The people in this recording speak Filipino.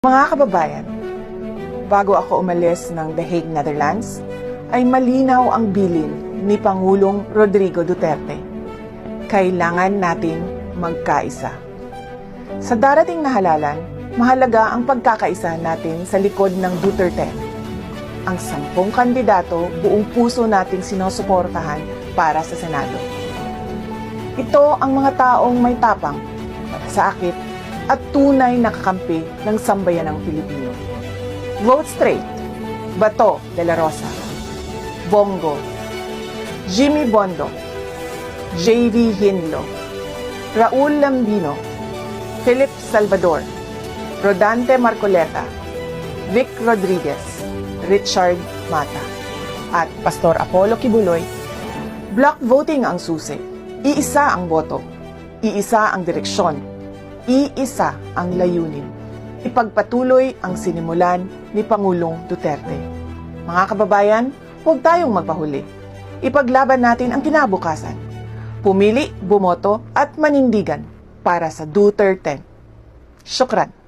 Mga kababayan, bago ako umalis ng The Hague, Netherlands, ay malinaw ang bilin ni Pangulong Rodrigo Duterte. Kailangan nating magkaisa. Sa darating na halalan, mahalaga ang pagkakaisa natin sa likod ng Duterte. Ang 10 kandidato buong puso nating sinusuportahan para sa Senado. Ito ang mga taong may tapang, malasakit, at tunay na kakampi ng sambayanang Pilipino. Vote straight, Bato de la Rosa, Bongo, Jimmy Bondo, J.V. Hinlo, Raul Lambino, Philip Salvador, Rodante Marcoleta, Vic Rodriguez, Richard Mata, at Pastor Apollo Kibuloy. Block voting ang susi. Iisa ang boto. Iisa ang direksyon. Iisa ang layunin. Ipagpatuloy ang sinimulan ni Pangulong Duterte. Mga kababayan, huwag tayong magpahuli. Ipaglaban natin ang kinabukasan. Pumili, bumoto at manindigan para sa Duterte. Syukran.